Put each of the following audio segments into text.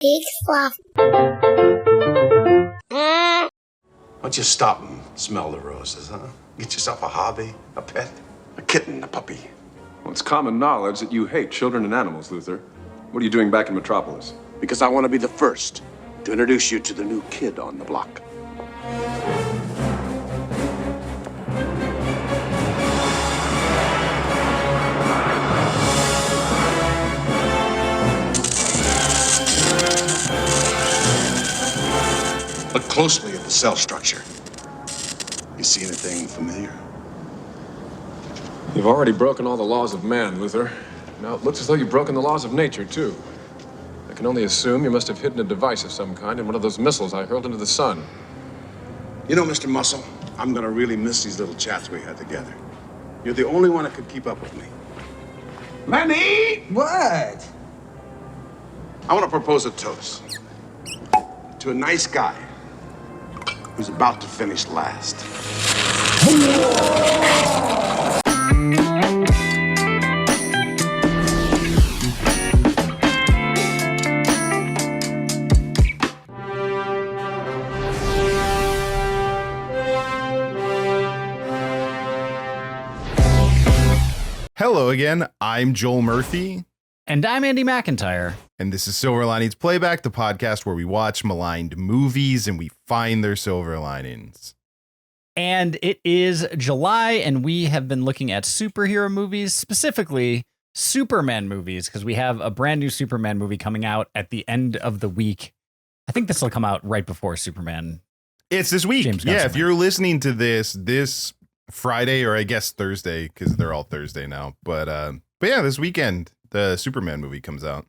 Big fluff. Why don't you stop and smell the roses, huh? Get yourself a hobby, a pet, a kitten, a puppy. Well, it's common knowledge that you hate children and animals, Luther. What are you doing back in Metropolis? Because I want to be the first to introduce you to the new kid on the block. Look closely at the cell structure. You see anything familiar? You've already broken all the laws of man, Luther. Now it looks as though you've broken the laws of nature, too. I can only assume you must have hidden a device of some kind in one of those missiles I hurled into the sun. You know, Mr. Muscle, I'm gonna really miss these little chats we had together. You're the only one that could keep up with me. Lenny! What? I want to propose a toast to a nice guy who's about to finish last. Hello again, I'm Joel Murphy. And I'm Andy McIntyre. And this is Silver Linings Playback, the podcast where we watch maligned movies and we find their silver linings. And it is July, and we have been looking at superhero movies, specifically Superman movies, because we have a brand new Superman movie coming out at the end of the week. I think this will come out right before Superman. It's this week. Yeah, if you're listening to this Friday, or I guess Thursday, because they're all Thursday now. But yeah, this weekend, the Superman movie comes out.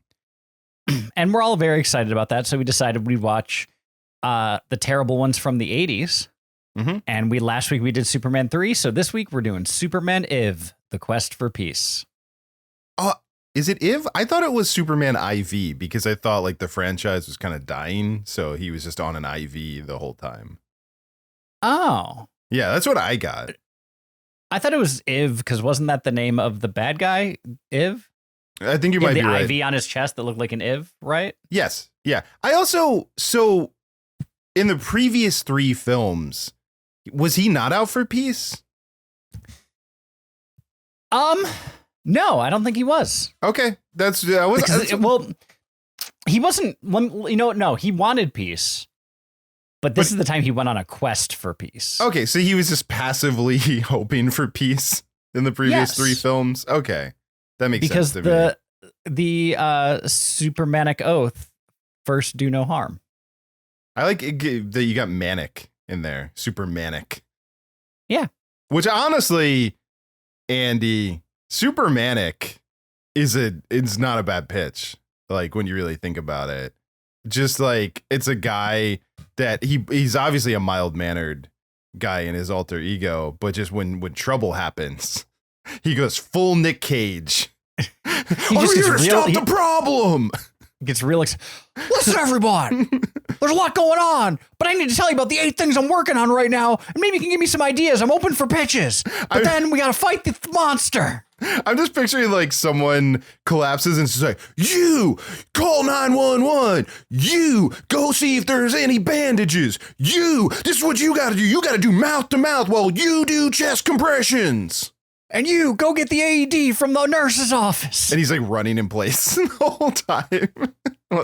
And we're all very excited about that. So we decided we'd watch the terrible ones from the 80s. Mm-hmm. And last week we did Superman 3. So this week we're doing Superman IV, The Quest for Peace. Is it IV? I thought it was Superman IV because I thought like the franchise was kind of dying. So he was just on an IV the whole time. Oh. Yeah, that's what I got. I thought it was IV because wasn't that the name of the bad guy? IV? I think you might be right. The IV on his chest that looked like an IV, right? Yes. Yeah. I also, so in the previous 3 films, was he not out for peace? No, I don't think he was. Okay. Well, he wasn't, no, he wanted peace. But this is the time he went on a quest for peace. Okay, so he was just passively hoping for peace in the previous 3 films. Okay, that makes sense to me. Because the Supermanic oath, first do no harm. I like that you got manic in there, Supermanic. Yeah. Which honestly, Andy, Supermanic it's not a bad pitch. Like when you really think about it, just like it's a guy that he's obviously a mild-mannered guy in his alter ego, but just when trouble happens, he goes full Nick Cage. He just here to stop the problem. Gets real listen, everyone, there's a lot going on, but I need to tell you about the 8 things I'm working on right now, and maybe you can give me some ideas. I'm open for pitches, but then we gotta fight the monster. I'm just picturing like someone collapses and it's like, you call 911. You go see if there's any bandages. This is what you got to do. You got to do mouth to mouth while you do chest compressions. And you go get the AED from the nurse's office. And he's like running in place the whole time.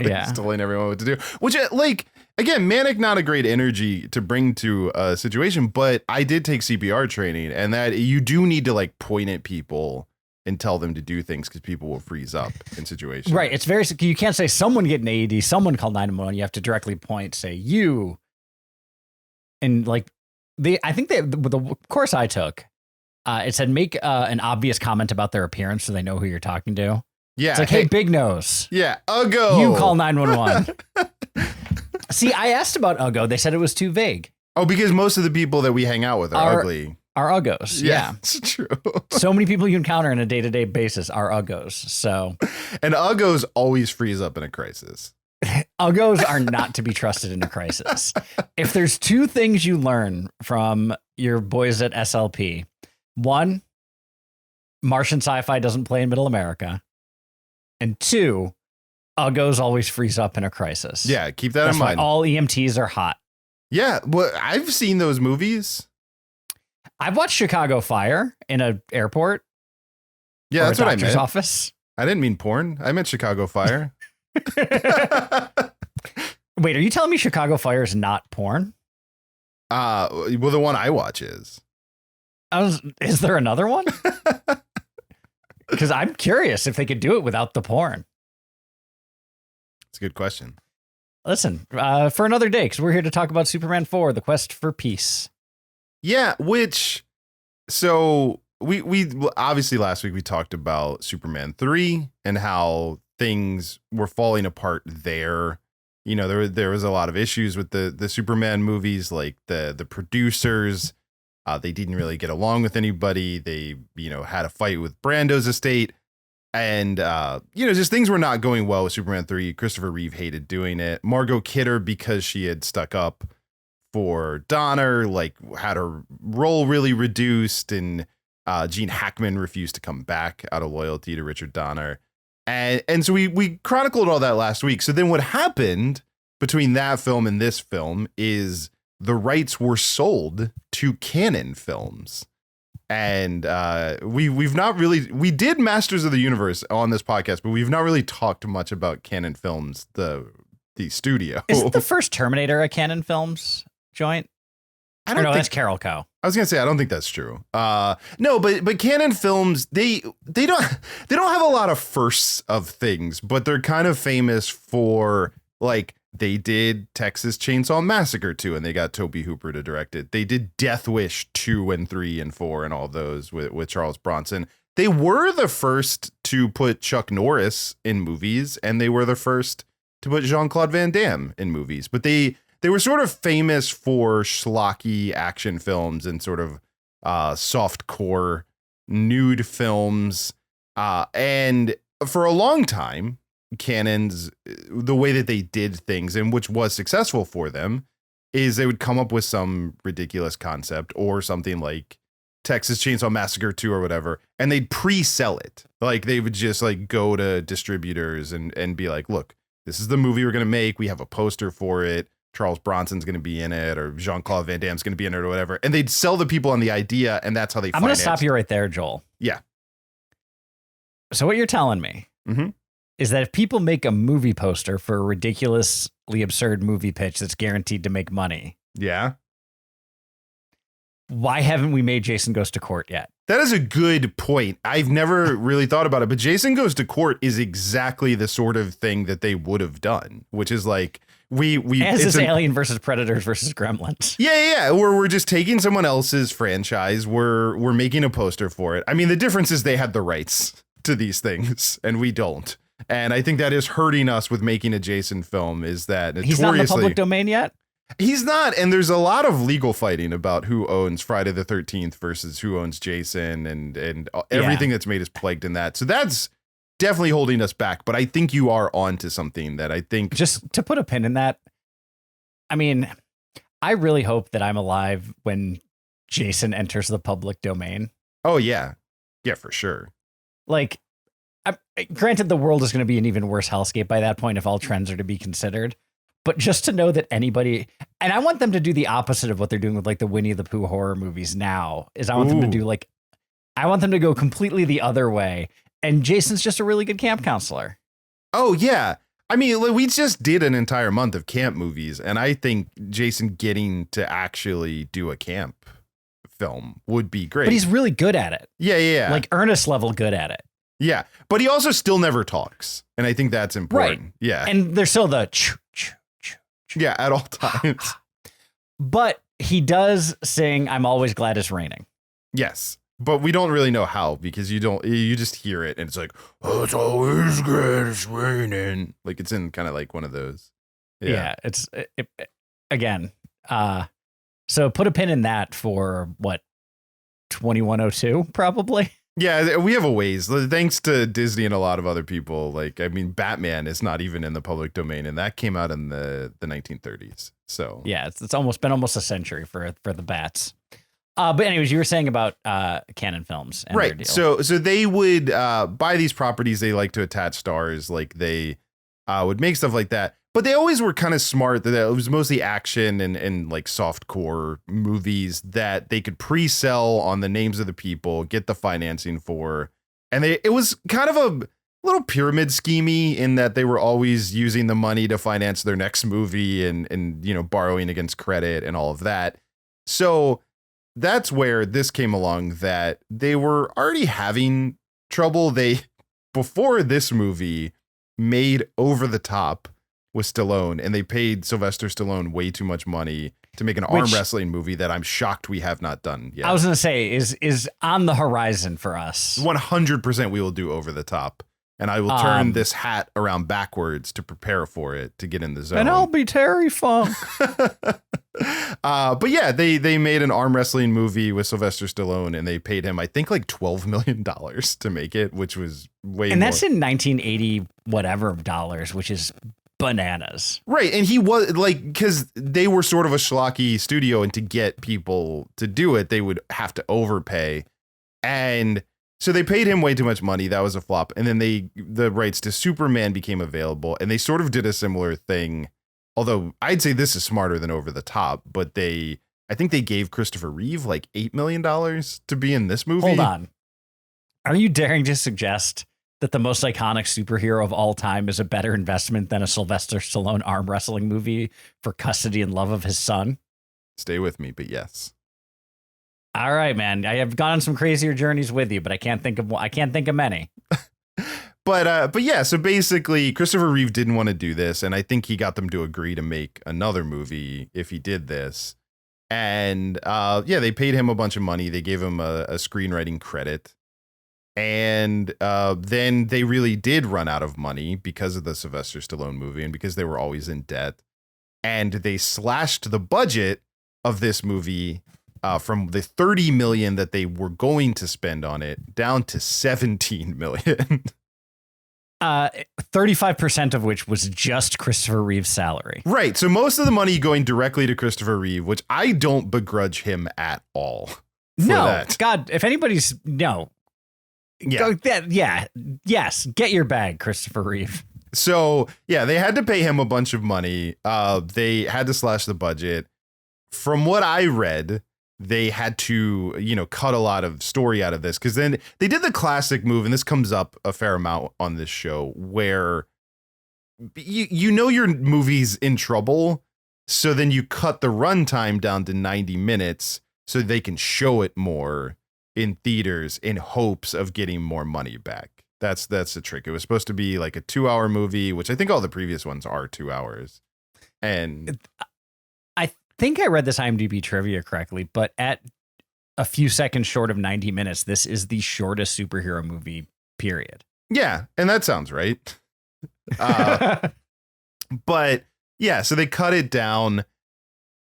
He's telling everyone what to do. Which like, again, manic, not a great energy to bring to a situation, but I did take CPR training and that you do need to like point at people and tell them to do things because people will freeze up in situations. Right. It's very, you can't say someone get an AED, someone call 911. You have to directly point, say you. And like I think the course I took, it said make an obvious comment about their appearance so they know who you're talking to. Yeah. It's like, hey, big nose. Yeah. Uggo. You call 911. See, I asked about Uggo. They said it was too vague. Oh, because most of the people that we hang out with are ugly. Are Uggos. Yeah. It's true. So many people you encounter on a day-to-day basis are Uggos. So, and Uggos always freeze up in a crisis. Uggos are not to be trusted in a crisis. If there's 2 things you learn from your boys at SLP, 1, Martian sci-fi doesn't play in Middle America. And 2, Uggos always freeze up in a crisis. Yeah, keep that That's in mind. why all EMTs are hot. Yeah, well, I've seen those movies. I've watched Chicago Fire in an airport. Yeah, that's what I meant. Office. I didn't mean porn. I meant Chicago Fire. Wait, are you telling me Chicago Fire is not porn? Well, the one I watch is. Is there another one? Because I'm curious if they could do it without the porn. It's a good question. Listen, for another day, because we're here to talk about Superman 4, The Quest for Peace. Yeah, so we obviously last week we talked about Superman 3 and how things were falling apart there. You know, there was a lot of issues with the Superman movies, like the producers. They didn't really get along with anybody. They, had a fight with Brando's estate. And, just things were not going well with Superman 3. Christopher Reeve hated doing it. Margot Kidder, because she had stuck up for Donner, had her role really reduced. And Gene Hackman refused to come back out of loyalty to Richard Donner. And so we chronicled all that last week. So then what happened between that film and this film is the rights were sold to Canon Films. And we did Masters of the Universe on this podcast, but we've not really talked much about Canon Films, the studio. Isn't the first Terminator a Canon Films joint? I don't know. That's Carol Co. I was gonna say I don't think that's true. No, but Canon Films they don't have a lot of firsts of things, but they're kind of famous for they did Texas Chainsaw Massacre 2 and they got Tobe Hooper to direct it. They did Death Wish 2 and 3 and 4 and all of those with Charles Bronson. They were the first to put Chuck Norris in movies, and they were the first to put Jean-Claude Van Damme in movies. But they were sort of famous for schlocky action films and sort of softcore nude films. And for a long time, Canon's, the way that they did things, and which was successful for them, is they would come up with some ridiculous concept or something like Texas Chainsaw Massacre 2 or whatever, and they'd pre-sell it. They would just go to distributors and be like, look, this is the movie we're going to make. We have a poster for it. Charles Bronson's going to be in it, or Jean-Claude Van Damme's going to be in it, or whatever. And they'd sell the people on the idea, and that's how they I'm going to stop you right there, Joel. Yeah. So what you're telling me is that if people make a movie poster for a ridiculously absurd movie pitch that's guaranteed to make money, yeah, why haven't we made Jason Goes to Court yet? That is a good point. I've never really thought about it, but Jason Goes to Court is exactly the sort of thing that they would have done, which is as is Alien versus Predators versus Gremlins. Yeah. We're just taking someone else's franchise. We're making a poster for it. I mean, the difference is they had the rights to these things and we don't. And I think that is hurting us with making a Jason film, is that he's not in the public domain yet. He's not. And there's a lot of legal fighting about who owns Friday the 13th versus who owns Jason, and everything that's made is plagued in that. So that's definitely holding us back. But I think you are onto something that I think, just to put a pin in that. I mean, I really hope that I'm alive when Jason enters the public domain. Oh, yeah. Yeah, for sure. Granted, the world is going to be an even worse hellscape by that point if all trends are to be considered. But just to know that anybody, and I want them to do the opposite of what they're doing with the Winnie the Pooh horror movies now, is I want them to do I want them to go completely the other way. And Jason's just a really good camp counselor. Oh, yeah. I mean, we just did an entire month of camp movies, and I think Jason getting to actually do a camp film would be great. But he's really good at it. Yeah. Ernest level good at it. Yeah, but he also still never talks, and I think that's important. Right. Yeah. And there's still the yeah, at all times. But he does sing "I'm Always Glad It's Raining." Yes, but we don't really know how, because you just hear it and it's like, oh, it's always glad it's raining. It's in kind of one of those. Yeah, again. So put a pin in that for what, 2102 probably. Yeah, we have a ways, thanks to Disney and a lot of other people. Batman is not even in the public domain, and that came out in the 1930s. So yeah, it's been almost a century for the bats. But anyways, you were saying about Canon Films, and right? So they would buy these properties. They like to attach stars. They would make stuff like that. But they always were kind of smart that it was mostly action and like softcore movies that they could pre-sell on the names of the people, get the financing for. And it was kind of a little pyramid schemey in that they were always using the money to finance their next movie and you know, borrowing against credit and all of that. So that's where this came along, that they were already having trouble. They, before this movie, made Over the Top with Stallone, and they paid Sylvester Stallone way too much money to make an arm wrestling movie that I'm shocked we have not done yet. I was going to say is on the horizon for us. 100% we will do Over the Top, and I will turn this hat around backwards to prepare for it to get in the zone. And I'll be Terry Funk. But yeah, they made an arm wrestling movie with Sylvester Stallone, and they paid him, I think, like $12 million to make it, which was way more. And that's in 1980 whatever dollars, which is bananas. Right. And he was like, because they were sort of a schlocky studio, and to get people to do it, they would have to overpay. And so they paid him way too much money. That was a flop. And then the rights to Superman became available, and they sort of did a similar thing. Although I'd say this is smarter than Over the Top, but I think they gave Christopher Reeve like $8 million to be in this movie. Hold on. Are you daring to suggest that the most iconic superhero of all time is a better investment than a Sylvester Stallone arm wrestling movie for custody and love of his son? Stay with me, but yes. All right, man. I have gone on some crazier journeys with you, but I can't think of many. But yeah, so basically Christopher Reeve didn't want to do this, and I think he got them to agree to make another movie if he did this. And yeah, they paid him a bunch of money. They gave him a screenwriting credit. And then they really did run out of money because of the Sylvester Stallone movie and because they were always in debt. And they slashed the budget of this movie from the $30 million that they were going to spend on it down to $17 million. 35% of which was just Christopher Reeve's salary. Right. So most of the money going directly to Christopher Reeve, which I don't begrudge him at all. No, that. God, if anybody's no. Yeah. Yes. Get your bag, Christopher Reeve. So, yeah, they had to pay him a bunch of money. They had to slash the budget. From what I read, they had to, cut a lot of story out of this, because then they did the classic move, and this comes up a fair amount on this show, where your movie's in trouble, so then you cut the runtime down to 90 minutes so they can show it more in theaters in hopes of getting more money back. That's the trick. It was supposed to be like a 2-hour movie, which I think all the previous ones are 2 hours. And I think I read this IMDb trivia correctly, but at a few seconds short of 90 minutes, this is the shortest superhero movie, period. Yeah, and that sounds right. But yeah, so they cut it down.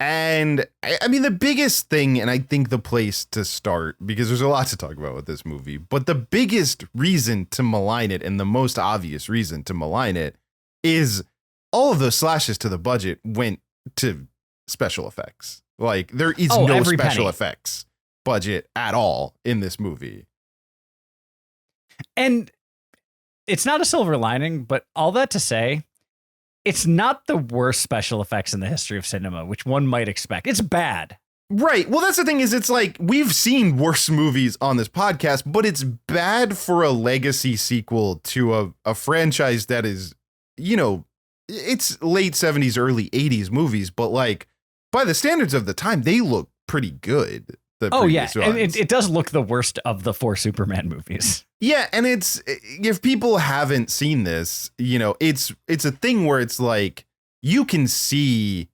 And I mean, the biggest thing, and I think the place to start, because there's a lot to talk about with this movie, but the biggest reason to malign it, and the most obvious reason to malign it, is all of those slashes to the budget went to special effects. Like, there is no special effects budget at all in this movie. And it's not a silver lining, but all that to say, it's not the worst special effects in the history of cinema, which one might expect. It's bad. Right. Well, that's the thing, is it's like, we've seen worse movies on this podcast, but it's bad for a legacy sequel to a franchise that is, it's late 70s, early 80s movies, but like, by the standards of the time, they look pretty good. Oh, yeah. And it does look the worst of the 4 Superman movies. Yeah. And it's, if people haven't seen this, it's a thing where it's like, you can see,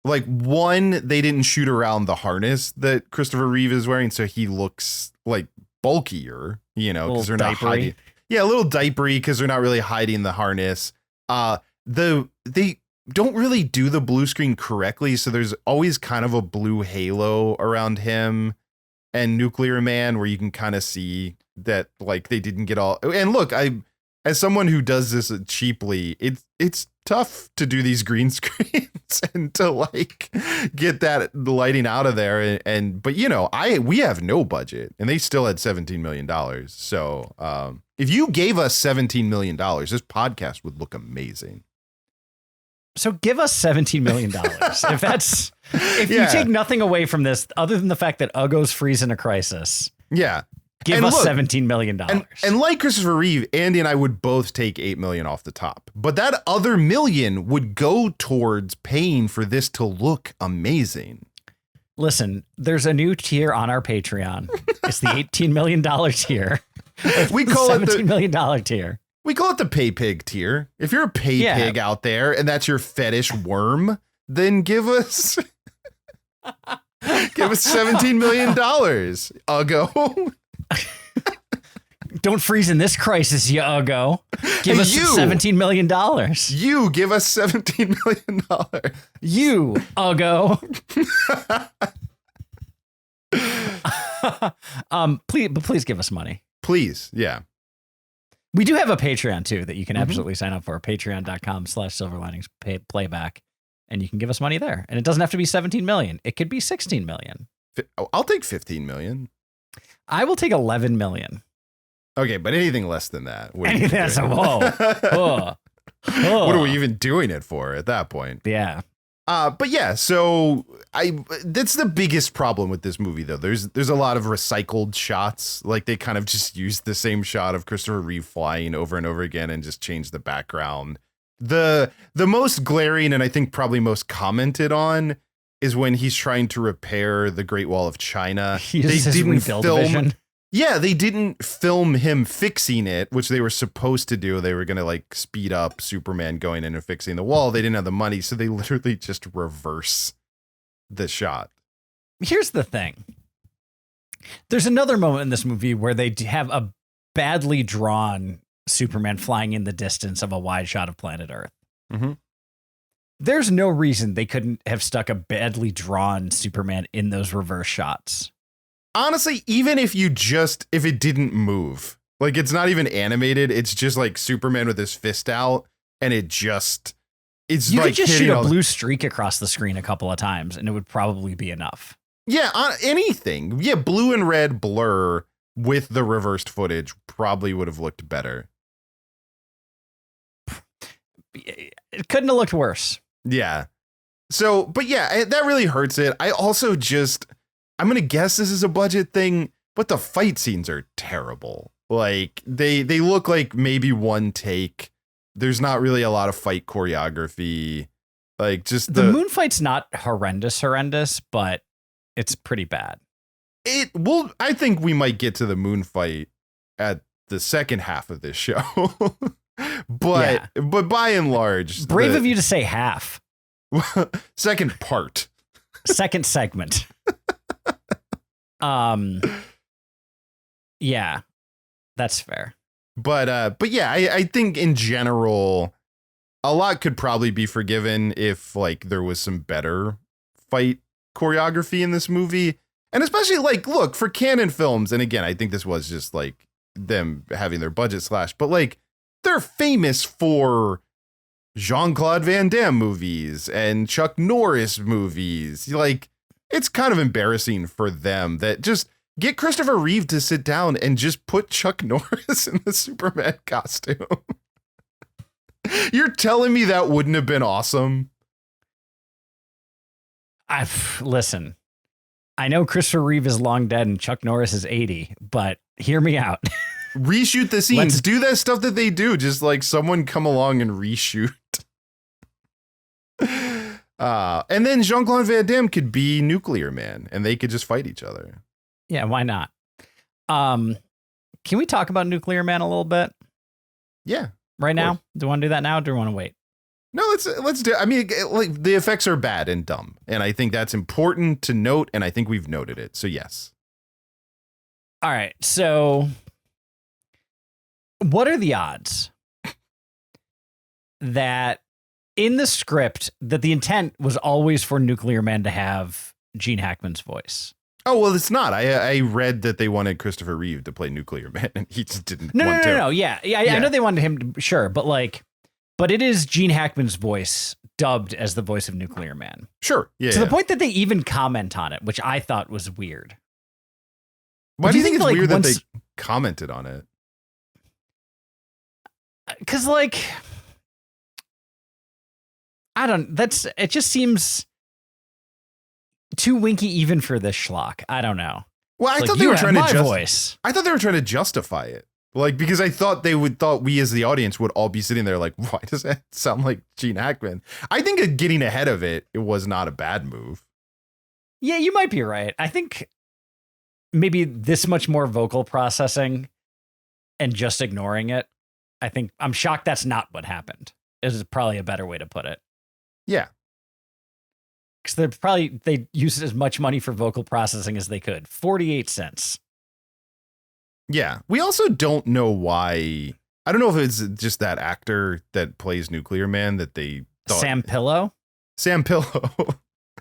like, one, they didn't shoot around the harness that Christopher Reeve is wearing, so he looks like bulkier, because they're not hiding. Yeah, a little diapery because they're not really hiding the harness. They don't really do the blue screen correctly, so there's always kind of a blue halo around him and Nuclear Man, where you can kind of see that, like, they didn't get all. And look, as someone who does this cheaply, it's tough to do these green screens and to like get the lighting out of there. But we have no budget, and they still had $17 million. So if you gave us $17 million, this podcast would look amazing. So give us $17 million. If you take nothing away from this, other than the fact that Ugo's freezing a crisis. Yeah. Give us $17 million. And like Christopher Reeve, Andy and I would both take $8 million off the top. But that other $1 million would go towards paying for this to look amazing. Listen, there's a new tier on our Patreon. It's the $18 million tier. We call it the $17 million tier. We call it the pay pig tier. If you're a pay pig out there and that's your fetish worm, then give us $17 million. Uggo. Don't freeze in this crisis, you Uggo. Give us $17 million. You give us $17 million. You Uggo. Please give us money. Please, yeah. We do have a Patreon too that you can absolutely sign up for. Patreon.com/silverliningsplayback, and you can give us money there. And it doesn't have to be 17 million. It could be 16 million. I'll take 15 million. I will take 11 million. Okay, but anything less than that. Anything that's whoa. What are we even doing it for at that point? Yeah. But yeah, so that's the biggest problem with this movie, though. There's a lot of recycled shots. Like they kind of just use the same shot of Christopher Reeve flying over and over again and just change the background. The most glaring and I think probably most commented on is when he's trying to repair the Great Wall of China. They didn't film. Yeah, they didn't film him fixing it, which they were supposed to do. They were going to like speed up Superman going in and fixing the wall. They didn't have the money, so they literally just reverse the shot. Here's the thing. There's another moment in this movie where they have a badly drawn Superman flying in the distance of a wide shot of planet Earth. Mm-hmm. There's no reason they couldn't have stuck a badly drawn Superman in those reverse shots. Honestly, even if it didn't move, like it's not even animated, it's just like Superman with his fist out and you could just shoot a blue streak across the screen a couple of times and it would probably be enough. Yeah, anything. Yeah, blue and red blur with the reversed footage probably would have looked better. It couldn't have looked worse. Yeah. So, but yeah, that really hurts it. I'm going to guess this is a budget thing, but the fight scenes are terrible. Like they look like maybe one take. There's not really a lot of fight choreography. Like just the moon fight's not horrendous, but it's pretty bad. I think we might get to the moon fight at the second half of this show. But by and large, brave of you to say half. Second part. Second segment. Yeah, that's fair. But yeah, I think in general, a lot could probably be forgiven if like there was some better fight choreography in this movie. And especially like, look, for Cannon films, and again, I think this was just like them having their budget slashed, but like they're famous for Jean-Claude Van Damme movies and Chuck Norris movies. Like, it's kind of embarrassing for them that just get Christopher Reeve to sit down and just put Chuck Norris in the Superman costume. You're telling me that wouldn't have been awesome? Listen, I know Christopher Reeve is long dead and Chuck Norris is 80, but hear me out. Reshoot the scenes. Do that stuff that they do. Just like someone come along and reshoot. And then Jean-Claude Van Damme could be Nuclear Man and they could just fight each other. Yeah, why not? Can we talk about Nuclear Man a little bit? Yeah. Right now? Do you want to do that now or do you want to wait? No, let's do it. I mean, like the effects are bad and dumb. And I think that's important to note. And I think we've noted it. So yes. All right. So what are the odds that in the script that the intent was always for Nuclear Man to have Gene Hackman's voice? Oh, well, it's not. I read that they wanted Christopher Reeve to play Nuclear Man and he just didn't want to. No. Yeah. I know they wanted him to, sure. But it is Gene Hackman's voice dubbed as the voice of Nuclear Man. Sure. Yeah. To the point that they even comment on it, which I thought was weird. Why do you think it's weird that they commented on it? Because, like, it just seems too winky even for this schlock. I don't know. Well, I Like, thought they you were have trying to my voice. I thought they were trying to justify it. Like, because I thought we as the audience would all be sitting there like, why does that sound like Gene Hackman? I think getting ahead of it was not a bad move. Yeah, you might be right. I think maybe this much more vocal processing and just ignoring it. I'm shocked that's not what happened. Is probably a better way to put it. Yeah. Because they used as much money for vocal processing as they could. 48 cents. Yeah. We also don't know why. I don't know if it's just that actor that plays Nuclear Man that they thought. Sam Pillow? Sam Pillow.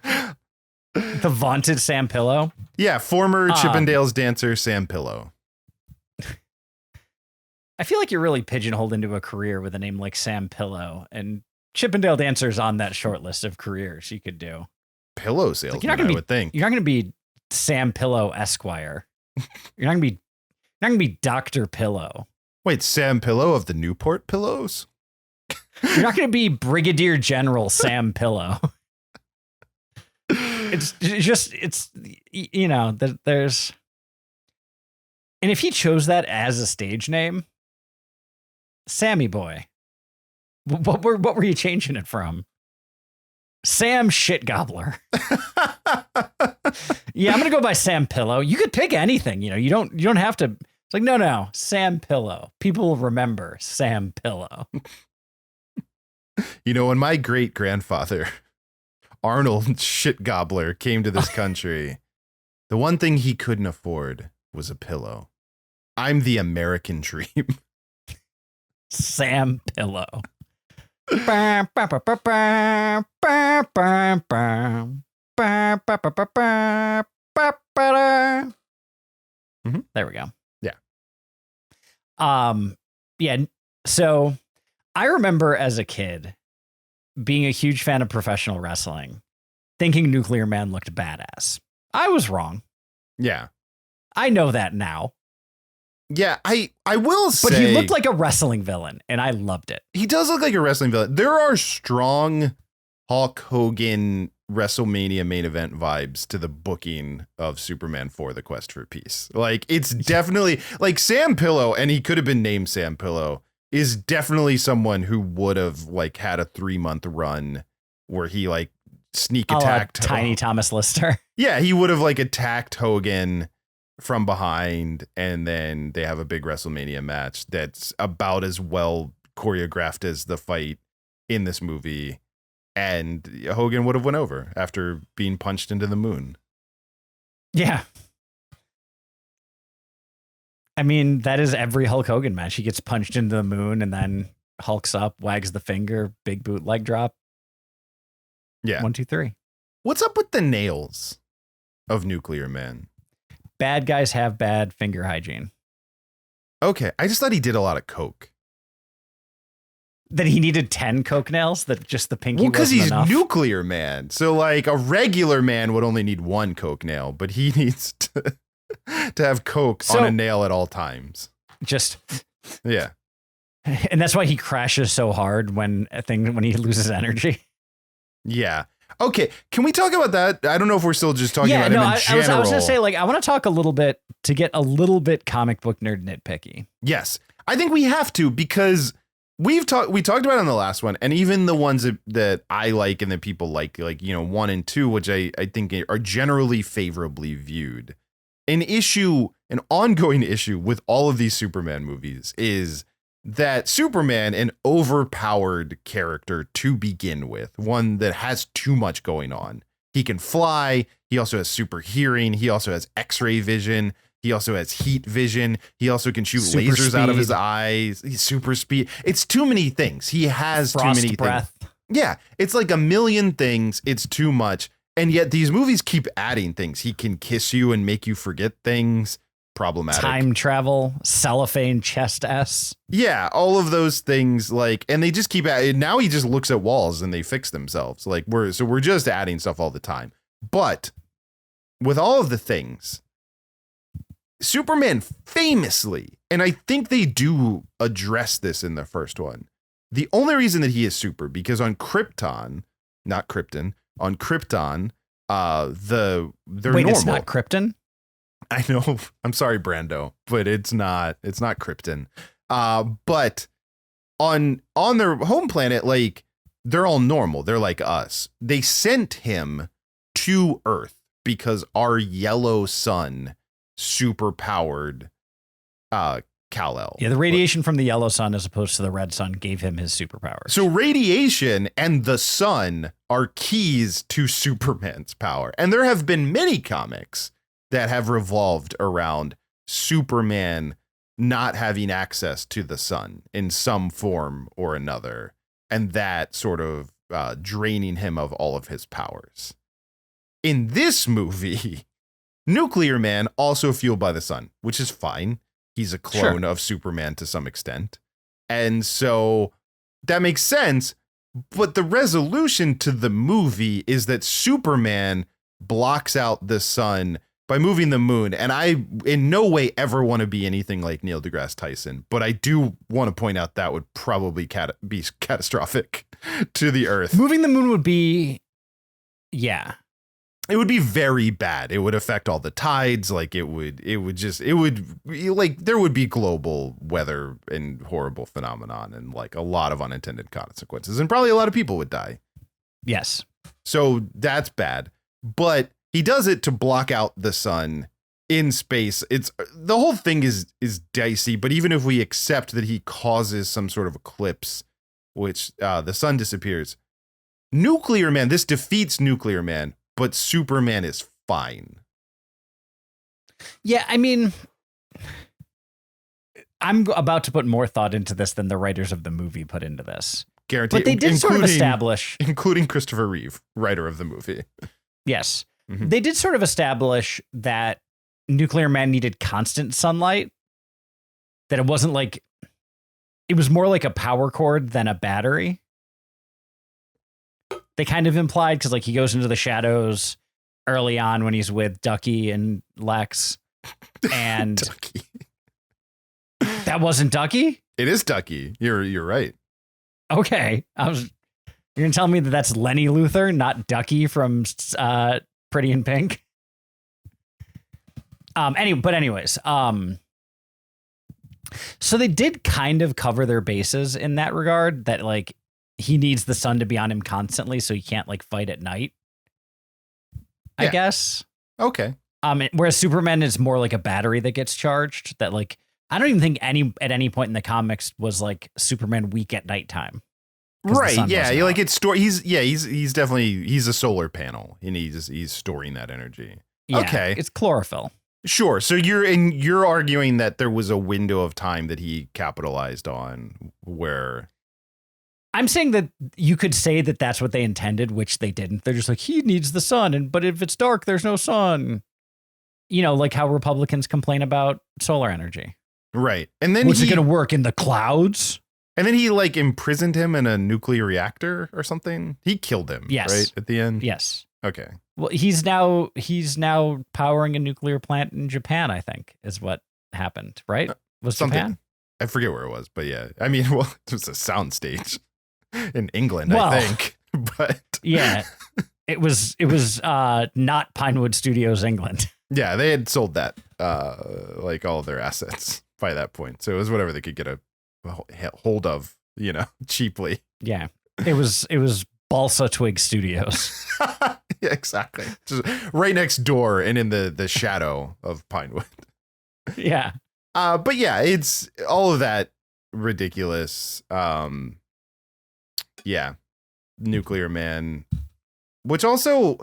The vaunted Sam Pillow? Yeah. Former Chippendales dancer Sam Pillow. I feel like you're really pigeonholed into a career with a name like Sam Pillow, and Chippendale dancer's on that short list of careers you could do. Pillow salesman, You're not gonna I would think. You're not going to be Sam Pillow Esquire. You're not going to be Dr. Pillow. Wait, Sam Pillow of the Newport Pillows? You're not going to be Brigadier General Sam Pillow. It's there's. And if he chose that as a stage name, Sammy Boy, what were you changing it from? Sam Shit Gobbler. Yeah, I'm gonna go by Sam Pillow. You could pick anything, you don't have to. It's like no, Sam Pillow. People will remember Sam Pillow. When my great grandfather Arnold Shit Gobbler came to this country, the one thing he couldn't afford was a pillow. I'm the American dream. Sam Pillow. Mm-hmm. There we go. Yeah. Yeah. So I remember as a kid being a huge fan of professional wrestling, thinking Nuclear Man looked badass. I was wrong. Yeah. I know that now. Yeah, I will say. But he looked like a wrestling villain, and I loved it. He does look like a wrestling villain. There are strong Hulk Hogan WrestleMania main event vibes to the booking of Superman 4: The Quest for Peace. Like, it's definitely like Sam Pillow, and he could have been named Sam Pillow, is definitely someone who would have like had a 3-month run where he like sneak attacked Tiny Thomas Lister. Yeah, he would have like attacked Hogan from behind, and then they have a big WrestleMania match that's about as well choreographed as the fight in this movie, and Hogan would have went over after being punched into the moon. Yeah. I mean, that is every Hulk Hogan match. He gets punched into the moon and then hulks up, wags the finger, big boot leg drop. Yeah. 1, 2, 3. What's up with the nails of Nuclear Man? Bad guys have bad finger hygiene. Okay, I just thought he did a lot of coke. That he needed 10 coke nails, that just the pinky because wasn't he's enough. Nuclear Man. So like a regular man would only need 1 coke nail, but he needs to have coke on a nail at all times. Just yeah. And that's why he crashes so hard when he loses energy. Yeah. Okay, can we talk about that? I don't know if we're still just talking about him in general. I was going to say, like, I want to talk a little bit to get a little bit comic book nerd nitpicky. Yes, I think we have to, because we talked about it on the last one, and even the ones that I like and that people like 1 and 2, which I think are generally favorably viewed. An ongoing issue with all of these Superman movies is that Superman, an overpowered character to begin with, one that has too much going on. He can fly. He also has super hearing. He also has X-ray vision. He also has heat vision. He also can shoot lasers out of his eyes. He's super speed. It's too many things. He has Frost too many breath. things. Yeah, it's like a million things. It's too much. And yet these movies keep adding things. He can kiss you and make you forget things. Problematic. Time travel, cellophane chest S. Yeah, all of those things, and they just keep adding. Now he just looks at walls and they fix themselves. We're just adding stuff all the time. But with all of the things, Superman famously, and I think they do address this in the first one, The only reason that he is super, because on Krypton, not Krypton, on Krypton, they're normal. It's not Krypton? I know. I'm sorry, Brando, but it's not Krypton. But on their home planet, like, they're all normal. They're like us. They sent him to Earth because our yellow sun super powered Kal-El. Yeah, the radiation from the yellow sun as opposed to the red sun gave him his superpowers. So radiation and the sun are keys to Superman's power. And there have been many comics that have revolved around Superman not having access to the sun in some form or another, and that sort of draining him of all of his powers. In this movie, Nuclear Man also fueled by the sun, which is fine. He's a clone of Superman to some extent. And so that makes sense. But the resolution to the movie is that Superman blocks out the sun by moving the moon. And I in no way ever want to be anything like Neil deGrasse Tyson. But I do want to point out that would probably be catastrophic to the Earth. Moving the moon would be, yeah. It would be very bad. It would affect all the tides. Like there would be global weather and horrible phenomenon and like a lot of unintended consequences, and probably a lot of people would die. Yes. So that's bad, but he does it to block out the sun in space. It's the whole thing is dicey, but even if we accept that he causes some sort of eclipse, which the sun disappears, Nuclear Man, this defeats Nuclear Man, but Superman is fine. Yeah, I mean, I'm about to put more thought into this than the writers of the movie put into this. Guaranteed. But they did sort of establish... Including Christopher Reeve, writer of the movie. Yes. Mm-hmm. They did sort of establish that Nuclear Man needed constant sunlight. That it wasn't like... It was more like a power cord than a battery. They kind of implied, because like he goes into the shadows early on when he's with Ducky and Lex. And Ducky. That wasn't Ducky? It is Ducky. You're right. Okay. You're gonna tell me that that's Lenny Luthor, not Ducky from Pretty in Pink? Anyways, so they did kind of cover their bases in that regard, that like he needs the sun to be on him constantly so he can't like fight at night. I guess. Okay. Whereas Superman is more like a battery that gets charged, that like I don't even think at any point in the comics was like Superman weak at nighttime. Right. Yeah. Like it's he's definitely a solar panel and he's storing that energy. Yeah, okay. It's chlorophyll. Sure. So you're arguing that there was a window of time that he capitalized on where. I'm saying that you could say that that's what they intended, which they didn't. They're just like, he needs the sun, but if it's dark, there's no sun. You know, like how Republicans complain about solar energy. Right. And then was it going to work in the clouds? And then he like imprisoned him in a nuclear reactor or something. He killed him. Yes. Right at the end. Yes. Okay. Well, he's now powering a nuclear plant in Japan, I think, is what happened. Right? Was something. Japan? I forget where it was, but yeah. I mean, well, it was a soundstage in England, I think. But yeah, it was not Pinewood Studios, England. Yeah, they had sold that like all of their assets by that point, so it was whatever they could get a hold of, you know, cheaply. Yeah, it was Balsa Twig Studios. Yeah, exactly, just right next door and in the shadow of Pinewood. Yeah, but yeah, it's all of that ridiculous. Yeah, Nuclear Man, which also,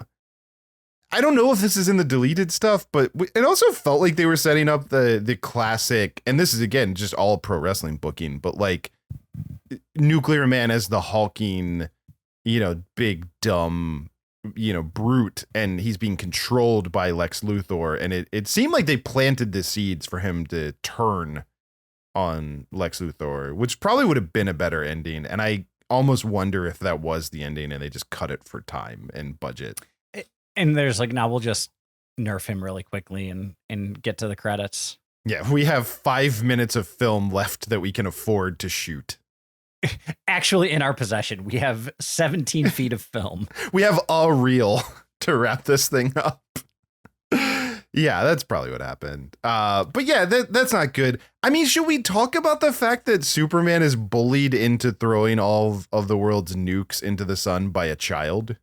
I don't know if this is in the deleted stuff, but it also felt like they were setting up the classic, and this is again just all pro wrestling booking, but like Nuclear Man as the hulking, you know, big dumb, you know, brute, and he's being controlled by Lex Luthor, and it seemed like they planted the seeds for him to turn on Lex Luthor, which probably would have been a better ending, and I almost wonder if that was the ending and they just cut it for time and budget. And there's like, now we'll just nerf him really quickly and get to the credits. Yeah, we have 5 minutes of film left that we can afford to shoot. actually in our possession. We have 17 feet of film. We have a reel to wrap this thing up. Yeah, that's probably what happened. But yeah, that's not good. I mean, should we talk about the fact that Superman is bullied into throwing all of the world's nukes into the sun by a child?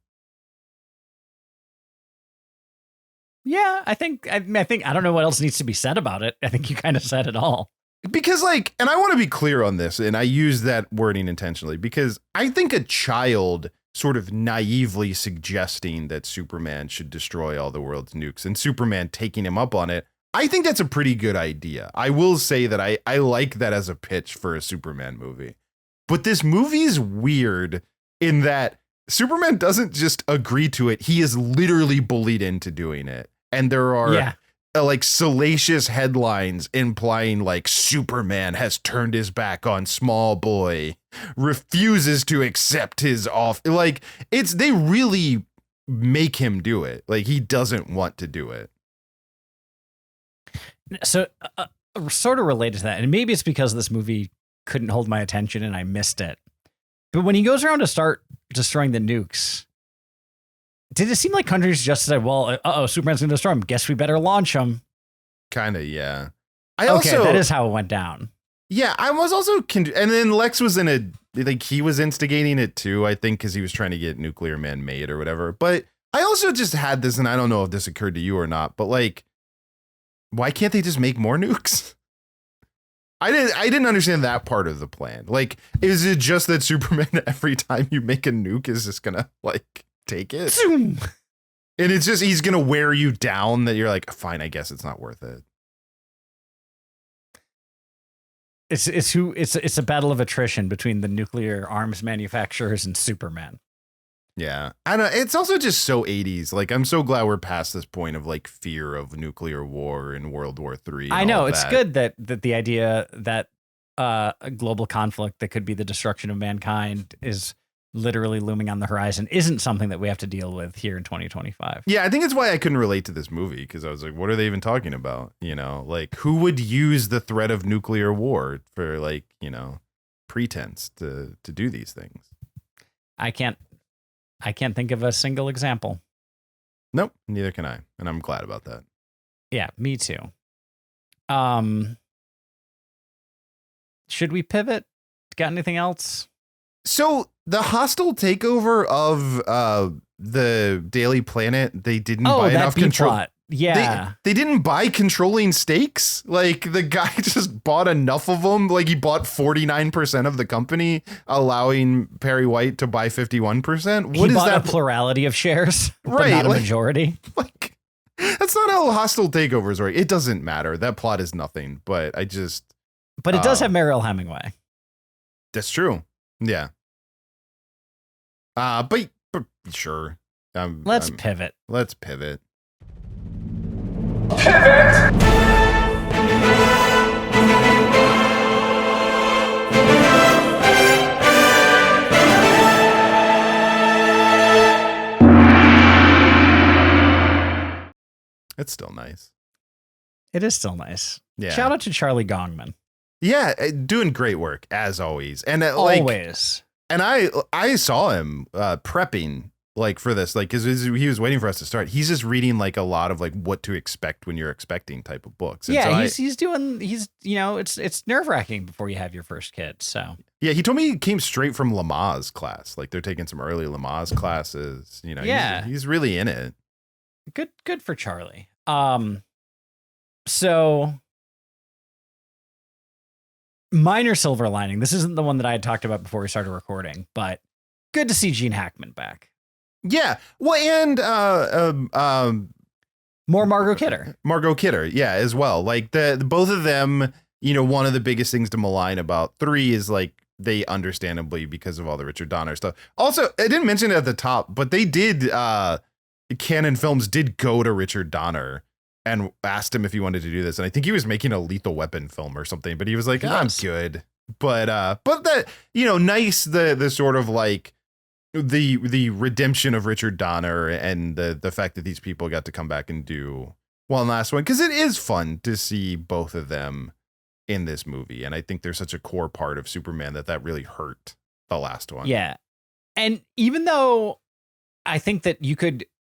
Yeah, I think I don't know what else needs to be said about it. I think you kind of said it all. Because like, and I want to be clear on this, and I use that wording intentionally because I think a child sort of naively suggesting that Superman should destroy all the world's nukes and Superman taking him up on it, I think that's a pretty good idea. I will say that I like that as a pitch for a Superman movie. But this movie is weird in that Superman doesn't just agree to it. He is literally bullied into doing it. And there are like salacious headlines implying like Superman has turned his back on small boy, refuses to accept his off. Like they really make him do it. Like he doesn't want to do it. So sort of related to that, and maybe it's because this movie couldn't hold my attention and I missed it. But when he goes around to start destroying the nukes, did it seem like countries just said, well, Superman's going to destroy him. Guess we better launch him. Kind of, yeah. That is how it went down. Yeah, I was also, and then Lex was he was instigating it too, I think, because he was trying to get Nuclear Man made or whatever. But I also just had this, and I don't know if this occurred to you or not, but like, why can't they just make more nukes? I didn't understand that part of the plan. Like, is it just that Superman, every time you make a nuke, is just gonna like take it? Zoom. And it's just, he's gonna wear you down that you're like, fine, I guess it's not worth it. It's a battle of attrition between the nuclear arms manufacturers and Superman. Yeah. I know. It's also just so 80s. Like, I'm so glad we're past this point of like fear of nuclear war and World War III. I know it's good that the idea that a global conflict that could be the destruction of mankind is literally looming on the horizon isn't something that we have to deal with here in 2025. Yeah, I think it's why I couldn't relate to this movie, because I was like, what are they even talking about? You know, like who would use the threat of nuclear war for like, you know, pretense to do these things? I can't think of a single example. Nope, neither can I. And I'm glad about that. Yeah, me too. Should we pivot? Got anything else? So the hostile takeover of the Daily Planet, they didn't buy enough control. Plot. Yeah. They didn't buy controlling stakes. Like the guy just bought enough of them. Like he bought 49% of the company, allowing Perry White to buy 51%. He bought a plurality of shares, right? But not a majority. Like that's not how hostile takeovers work. It doesn't matter. That plot is nothing. But it does have Mariel Hemingway. That's true. Yeah. But sure. Let's pivot. Let's pivot. It's still nice. It is still nice. Yeah. Shout out to Charlie Gongman. Yeah, doing great work as always. And always. And I saw him prepping like for this, like because he was waiting for us to start. He's just reading like a lot of like what to expect when you're expecting type of books. And yeah, he's you know, it's nerve-wracking before you have your first kid. So yeah, he told me he came straight from Lamaze class. Like they're taking some early Lamaze classes. You know, yeah, he's really in it. Good for Charlie. So minor silver lining. This isn't the one that I had talked about before we started recording, but good to see Gene Hackman back. Yeah. Well, and more Margot Kidder. Margot Kidder, yeah, as well. Like the both of them, you know, one of the biggest things to malign about 3 is like they understandably, because of all the Richard Donner stuff. Also, I didn't mention it at the top, but they did Canon Films did go to Richard Donner and asked him if he wanted to do this. And I think he was making a Lethal Weapon film or something, but he was like, I'm good. But that, you know, nice, the sort of like the redemption of Richard Donner and the fact that these people got to come back and do one last one. Cause it is fun to see both of them in this movie. And I think they're such a core part of Superman that really hurt the last one. Yeah. And even though I think that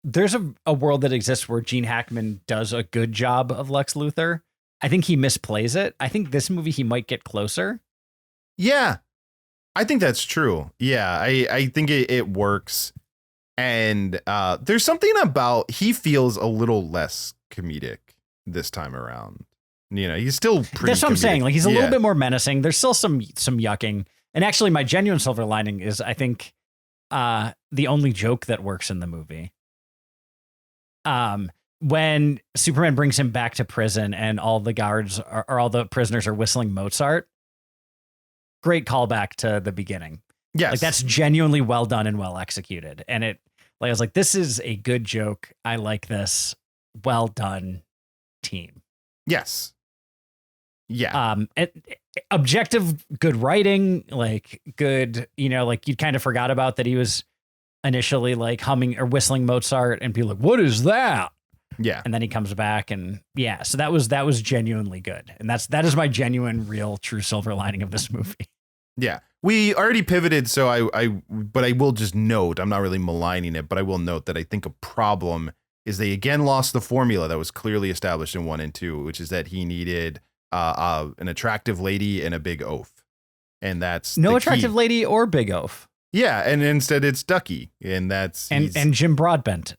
there's a world that exists where Gene Hackman does a good job of Lex Luthor. I think he misplays it. I think this movie, he might get closer. Yeah, I think that's true. Yeah, I think it works. And there's something about, he feels a little less comedic this time around. You know, he's still pretty That's what I'm comedic. saying. Like, he's a little bit more menacing. There's still some yucking. And actually, my genuine silver lining is, I think, the only joke that works in the movie. When Superman brings him back to prison and all the guards or all the prisoners are whistling Mozart. Great callback to the beginning. Yes. Like, that's genuinely well done and well executed. And I was like, this is a good joke. I like this. Well done, team. Yes. Yeah. Objective, good writing, like good, like you kind of forgot about that he was initially like humming or whistling Mozart and people like, what is that? Yeah. And then he comes back and so that was genuinely good. And that is my genuine, real, true silver lining of this movie. Yeah. We already pivoted, so but I will just note, I'm not really maligning it, but I will note that I think a problem is they again lost the formula that was clearly established in 1 and 2, which is that he needed an attractive lady and a big oaf. And that's no attractive lady or big oaf. Yeah, and instead it's Ducky, and that's and Jim Broadbent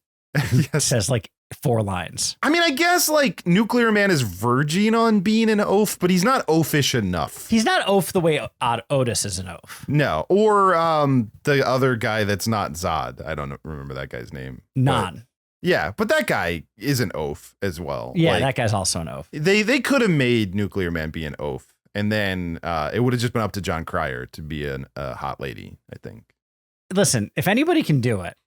yes. says like 4 lines. I mean, I guess like Nuclear Man is verging on being an oaf, but he's not oafish enough. He's not oaf the way Otis is an oaf. No, or the other guy that's not Zod. I don't remember that guy's name. Non. Yeah, but that guy is an oaf as well. Yeah, like, that guy's also an oaf. They could have made Nuclear Man be an oaf, and then it would have just been up to John Cryer to be a hot lady, I think. Listen, if anybody can do it,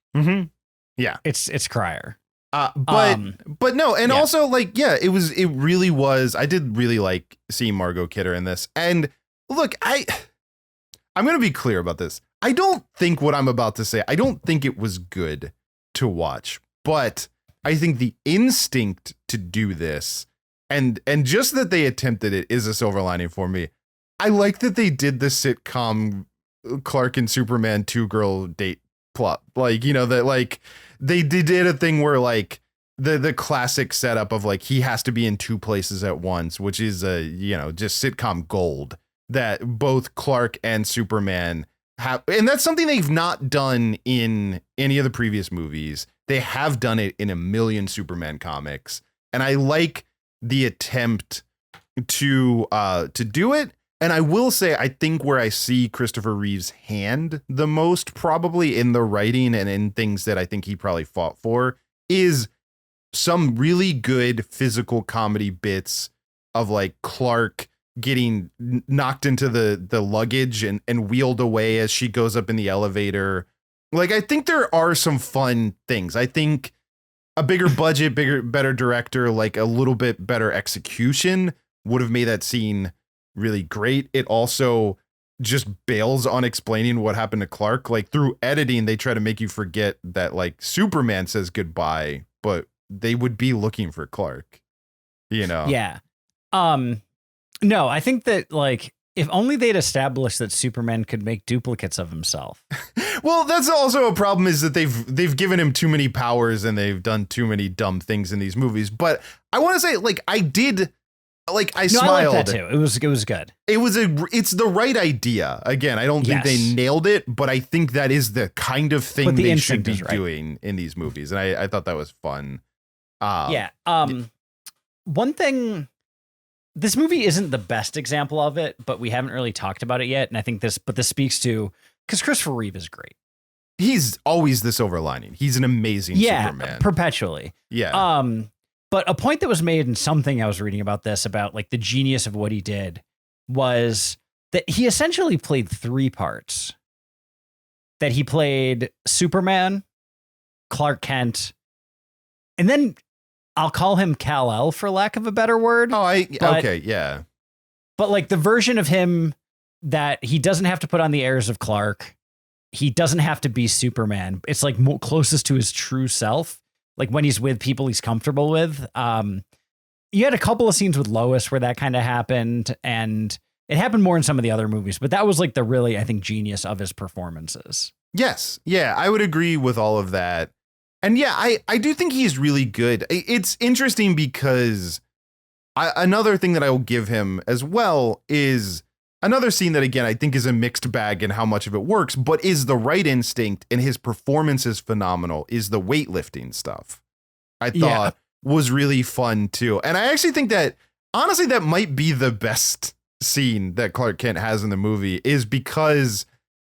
yeah, it's Cryer. But no, and also like, yeah, it really was. I did really like seeing Margot Kidder in this. And look, I'm going to be clear about this. I don't think what I'm about to say, I don't think it was good to watch, but I think the instinct to do this and just that they attempted it is a silver lining for me. I like that they did the sitcom Clark and Superman 2-girl date plot. Like, that like they did a thing where like the classic setup of like he has to be in 2 places at once, which is just sitcom gold that both Clark and Superman have. And that's something they've not done in any of the previous movies. They have done it in a million Superman comics. And I like the attempt to do it. And I will say, I think where I see Christopher Reeve's hand the most, probably in the writing and in things that I think he probably fought for, is some really good physical comedy bits of like Clark getting knocked into the luggage and wheeled away as she goes up in the elevator. Like, I think there are some fun things. I think a bigger budget, better director, like a little bit better execution would have made that scene really great. It also just bails on explaining what happened to Clark. Like, through editing, they try to make you forget that like Superman says goodbye, but they would be looking for Clark, Yeah. No, I think that like if only they'd established that Superman could make duplicates of himself. Well, that's also a problem, is that they've given him too many powers and they've done too many dumb things in these movies. But I want to say, like, I smiled. I like that too. It was good. It's the right idea. Again, I don't think they nailed it, but I think that is the kind of thing they should be doing in these movies. And I thought that was fun. One thing, this movie isn't the best example of it, but we haven't really talked about it yet. And I think this speaks to, because Christopher Reeve is great. He's always the silver lining. He's an amazing Superman. Perpetually. Yeah. But a point that was made in something I was reading about this, about like the genius of what he did, was that he essentially played 3 parts. That he played Superman, Clark Kent, and then I'll call him Kal-El for lack of a better word. Okay, yeah. But like the version of him that he doesn't have to put on the airs of Clark, he doesn't have to be Superman. It's like closest to his true self. Like when he's with people he's comfortable with. you had a couple of scenes with Lois where that kind of happened, and it happened more in some of the other movies, but that was like the really, I think, genius of his performances. Yes. Yeah, I would agree with all of that. And yeah, I do think he's really good. It's interesting because another thing that I will give him as well is another scene that, again, I think is a mixed bag in how much of it works, but is the right instinct, and his performance is phenomenal, is the weightlifting stuff. I thought was really fun too. And I actually think that, honestly, that might be the best scene that Clark Kent has in the movie, is because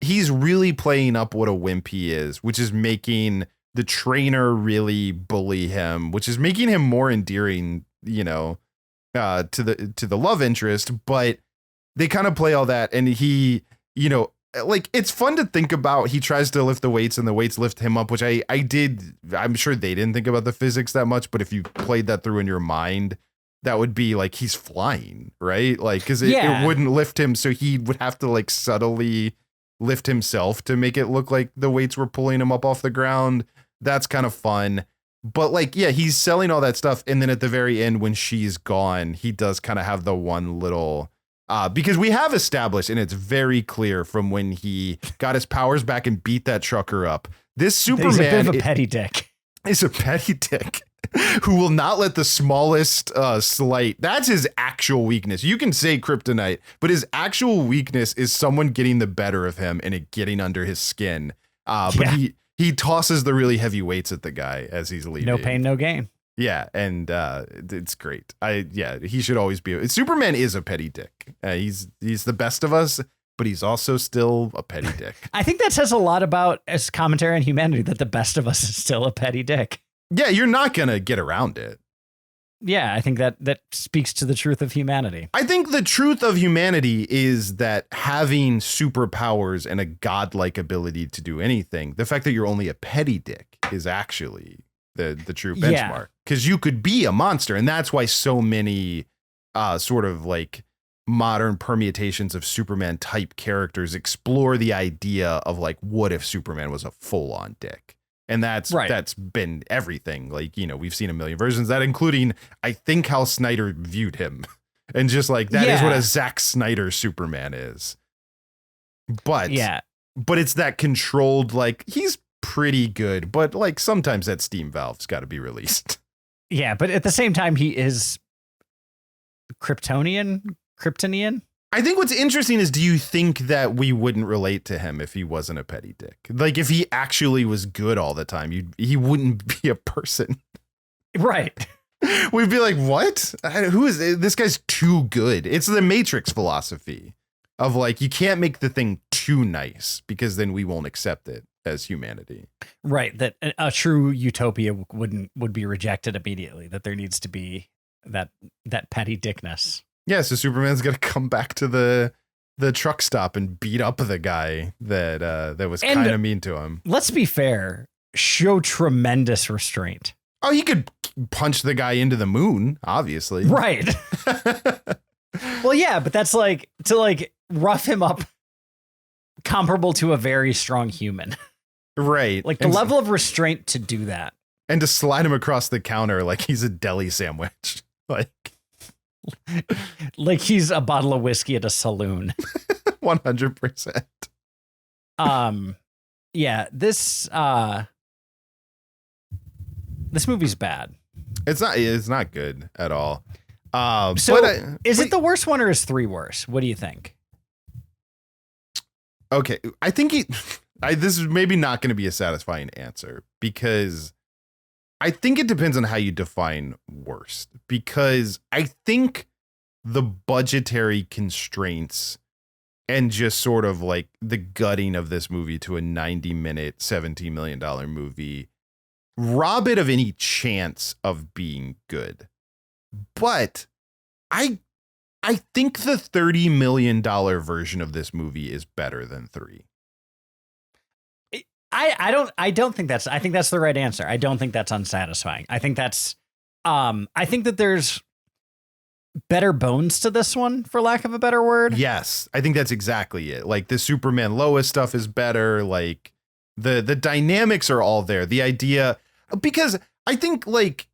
he's really playing up what a wimp he is, which is making the trainer really bully him, which is making him more endearing, you know, to the love interest. But they kind of play all that, and he, you know, like, it's fun to think about. He tries to lift the weights and the weights lift him up, which I did. I'm sure they didn't think about the physics that much, but if you played that through in your mind, that would be like he's flying, right? Like, because it wouldn't lift him, so he would have to like subtly lift himself to make it look like the weights were pulling him up off the ground. That's kind of fun. But like, yeah, he's selling all that stuff, and then at the very end, when she's gone, he does kind of have the one little because we have established, and it's very clear from when he got his powers back and beat that trucker up, this Superman He's a bit of a petty dick. Is a petty dick who will not let the smallest slight. That's his actual weakness. You can say kryptonite, but his actual weakness is someone getting the better of him and it getting under his skin. But he tosses the really heavy weights at the guy as he's leaving. No pain, no gain. Yeah, and it's great. He should always be. Superman is a petty dick. He's the best of us, but he's also still a petty dick. I think that says a lot about as commentary on humanity, that the best of us is still a petty dick. Yeah, you're not gonna get around it. Yeah, I think that speaks to the truth of humanity. I think the truth of humanity is that having superpowers and a godlike ability to do anything, the fact that you're only a petty dick is actually the true benchmark. Because you could be a monster, and that's why so many sort of like modern permutations of Superman type characters explore the idea of like, what if Superman was a full-on dick? And that's been everything. Like, you know, we've seen a million versions of that, including, I think, how Snyder viewed him. And just like, that is what a Zack Snyder Superman is. But it's that controlled, like, he's pretty good, but like sometimes that steam valve's got to be released. Yeah, but at the same time, he is Kryptonian. I think what's interesting is, do you think that we wouldn't relate to him if he wasn't a petty dick? Like, if he actually was good all the time, he wouldn't be a person. Right. We'd be like, what? Who is this guy's too good? It's the Matrix philosophy of like, you can't make the thing too nice because then we won't accept it as humanity. Right. That a true utopia would be rejected immediately, that there needs to be that petty dickness. Yeah, so Superman's got to come back to the truck stop and beat up the guy that was kind of mean to him. Let's be fair, show tremendous restraint. Oh, he could punch the guy into the moon, obviously. Right. Well, yeah, but that's like to like rough him up comparable to a very strong human. Right. Like the level of restraint to do that. And to slide him across the counter like he's a deli sandwich. Like he's a bottle of whiskey at a saloon. 100%. Yeah, this movie's bad. It's not good at all. Is it the worst one or is 3 worse? What do you think? Okay, I think this is maybe not going to be a satisfying answer, because I think it depends on how you define worst, because I think the budgetary constraints and just sort of like the gutting of this movie to a 90-minute, $17 million movie rob it of any chance of being good. But I think the $30 million version of this movie is better than 3. I don't think that's, I think that's the right answer. I don't think that's unsatisfying. I think that's, I think that there's better bones to this one, for lack of a better word. Yes, I think that's exactly it. Like the Superman Lois stuff is better. Like the dynamics are all there. The idea, because I think like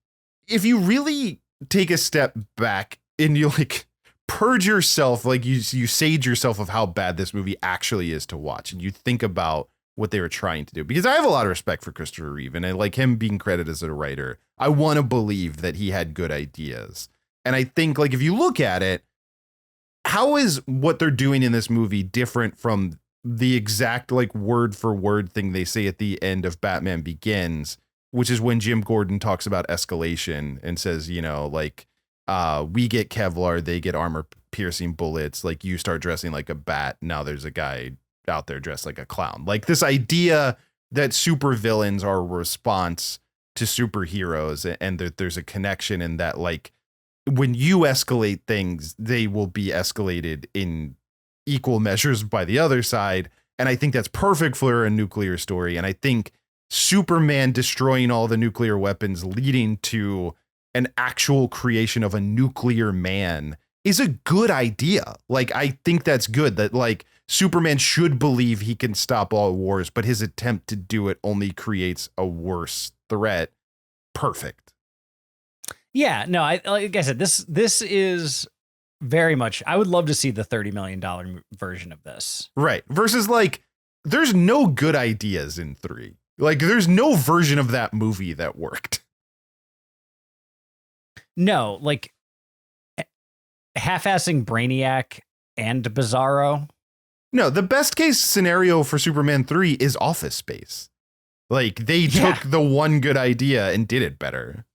if you really take a step back and you like purge yourself, like you sage yourself of how bad this movie actually is to watch, and you think about what they were trying to do. Because I have a lot of respect for Christopher Reeve, and I like him being credited as a writer. I want to believe that he had good ideas. And I think like if you look at it, how is what they're doing in this movie different from the exact like word for word thing they say at the end of Batman Begins, which is when Jim Gordon talks about escalation and says, you know, like, we get Kevlar, they get armor piercing bullets. Like you start dressing like a bat. Now there's a guy out there dressed like a clown. Like this idea that supervillains are a response to superheroes, and that there's a connection in that, like when you escalate things, they will be escalated in equal measures by the other side. And I think that's perfect for a nuclear story. And I think Superman destroying all the nuclear weapons leading to an actual creation of a nuclear man is a good idea. Like, I think that's good, that like Superman should believe he can stop all wars, but his attempt to do it only creates a worse threat. Perfect. Yeah, no, like I said, this is very much, I would love to see the $30 million version of this. Right. Versus like, there's no good ideas in 3. Like, there's no version of that movie that worked. No, like half-assing Brainiac and Bizarro. No, the best case scenario for Superman 3 is Office Space. Like, they took the one good idea and did it better.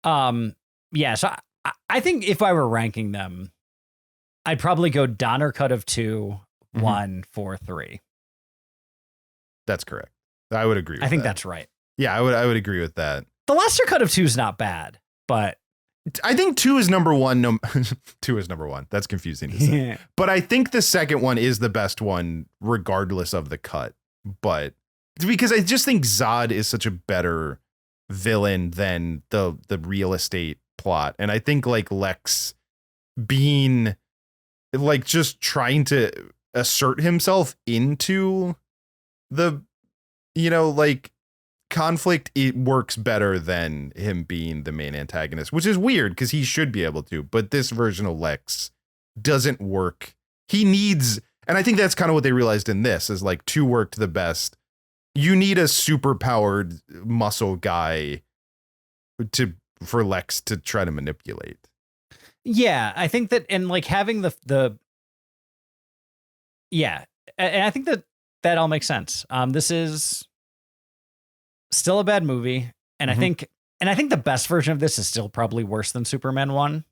Yeah, so I think if I were ranking them, I'd probably go Donner cut of 2, 1, 4, 3. That's correct. I would agree with that. I think that's right. Yeah, I would agree with that. The Lester cut of 2 is not bad, but I think 2 is number 1. No, 2 is number 1. That's confusing to say. But I think the second one is the best one, regardless of the cut. But because I just think Zod is such a better villain than the real estate plot. And I think like Lex being like just trying to assert himself into the, you know, like conflict, it works better than him being the main antagonist, which is weird because he should be able to, but this version of Lex doesn't work. He needs, and I think that's kind of what they realized in this, is like to work the best, you need a super powered muscle guy for Lex to try to manipulate. Yeah, I think that, and like having yeah, and I think that all makes sense. This is still a bad movie, and I think the best version of this is still probably worse than Superman 1.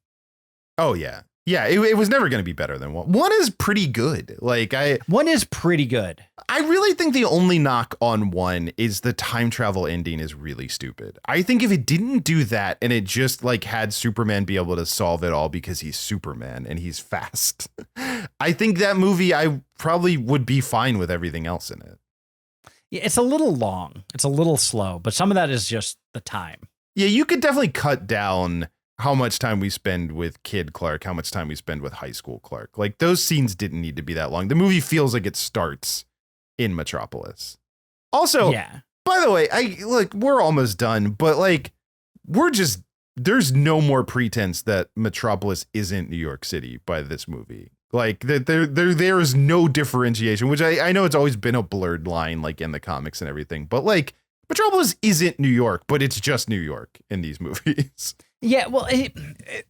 Oh yeah. Yeah, it was never going to be better than 1. 1 is pretty good. Like 1 is pretty good. I really think the only knock on 1 is the time travel ending is really stupid. I think if it didn't do that and it just like had Superman be able to solve it all because he's Superman and he's fast, I think that movie, I probably would be fine with everything else in it. Yeah, it's a little long. It's a little slow, but some of that is just the time. Yeah, you could definitely cut down how much time we spend with Kid Clark, how much time we spend with high school Clark. Like those scenes didn't need to be that long. The movie feels like it starts in Metropolis. Also, yeah. By the way, we're almost done, but like there's no more pretense that Metropolis isn't New York City by this movie. Like there is no differentiation, which I know it's always been a blurred line like in the comics and everything, but like Metropolis isn't New York, but it's just New York in these movies. Yeah, well,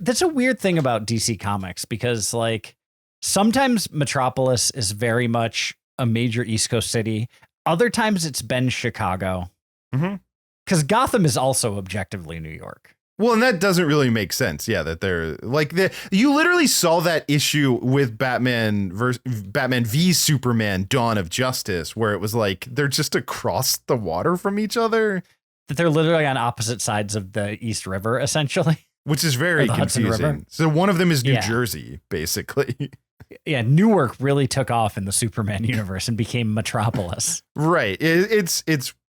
that's a weird thing about DC Comics because, like, sometimes Metropolis is very much a major East Coast city. Other times it's been Chicago. Because Gotham is also objectively New York. Well, and that doesn't really make sense. Yeah, that they're like you literally saw that issue with Batman v Superman: Dawn of Justice, where it was like they're just across the water from each other. That they're literally on opposite sides of the East River, essentially. Which is very confusing. So one of them is New Jersey, basically. Yeah, Newark really took off in the Superman universe and became Metropolis. Right. It's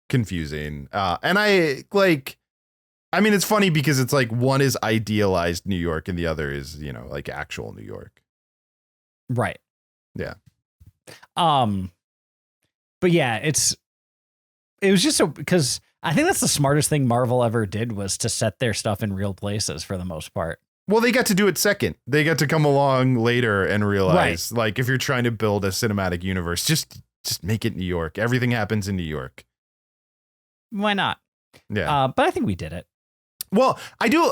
confusing. And I mean, it's funny because it's like one is idealized New York and the other is, you know, like actual New York. Right. Yeah. But yeah, it was just so because I think that's the smartest thing Marvel ever did, was to set their stuff in real places for the most part. Well, they got to do it second. They got to come along later and realize, like, if you're trying to build a cinematic universe, just make it New York. Everything happens in New York. Why not? Yeah. But I think we did it. Well, I do.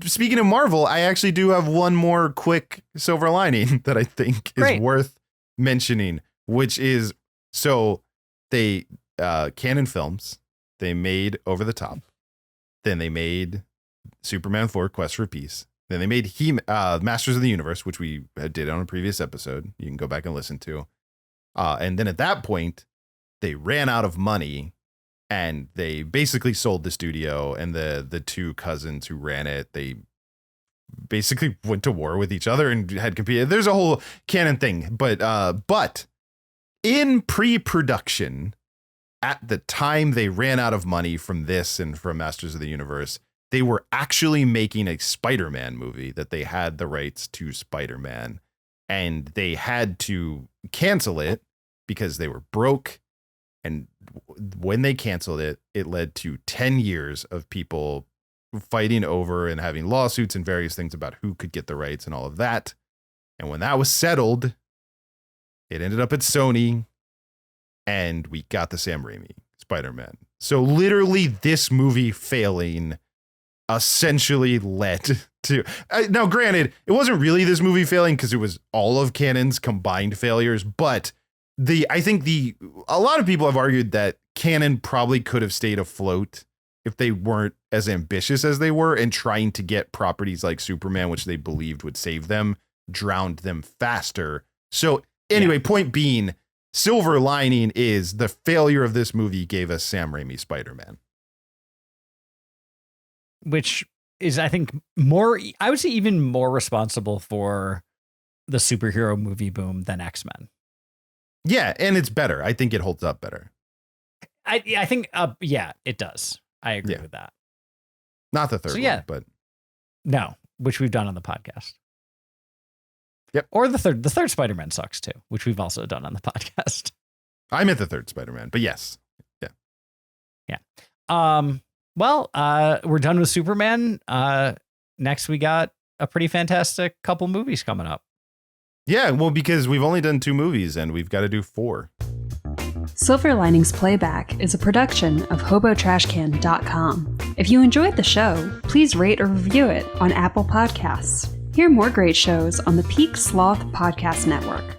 Speaking of Marvel, I actually do have one more quick silver lining that I think is worth mentioning, which is, so they, Canon Films, they made Over the Top. Then they made Superman 4 Quest for Peace. Then they made Masters of the Universe, which we did on a previous episode. You can go back and listen to. And then at that point, they ran out of money and they basically sold the studio, and the two cousins who ran it, they basically went to war with each other and had competed. There's a whole canon thing, but in pre-production, at the time they ran out of money from this and from Masters of the Universe, they were actually making a Spider-Man movie that they had the rights to Spider-Man, and they had to cancel it because they were broke. And when they canceled it, it led to 10 years of people fighting over and having lawsuits and various things about who could get the rights and all of that. And when that was settled, it ended up at Sony, and we got the Sam Raimi Spider-Man. So literally this movie failing essentially led to, now granted, it wasn't really this movie failing because it was all of Canon's combined failures, but I think a lot of people have argued that Canon probably could have stayed afloat if they weren't as ambitious as they were, and trying to get properties like Superman, which they believed would save them, drowned them faster. So anyway, point being, silver lining is the failure of this movie gave us Sam Raimi Spider-Man. Which is, I think, I would say even more responsible for the superhero movie boom than X-Men. Yeah, and it's better. I think it holds up better. I think, yeah, it does. I agree with that. Not the third one, but no, which we've done on the podcast. Yep. Or the third Spider-Man sucks too, which we've also done on the podcast. I meant the third Spider-Man, but yes. Yeah. Yeah. Well, we're done with Superman. Next we got a pretty fantastic couple movies coming up. Yeah, well, because we've only done 2 movies and we've got to do 4. Silver Linings Playback is a production of HoboTrashcan.com. If you enjoyed the show, please rate or review it on Apple Podcasts. Hear more great shows on the Peak Sloth Podcast Network.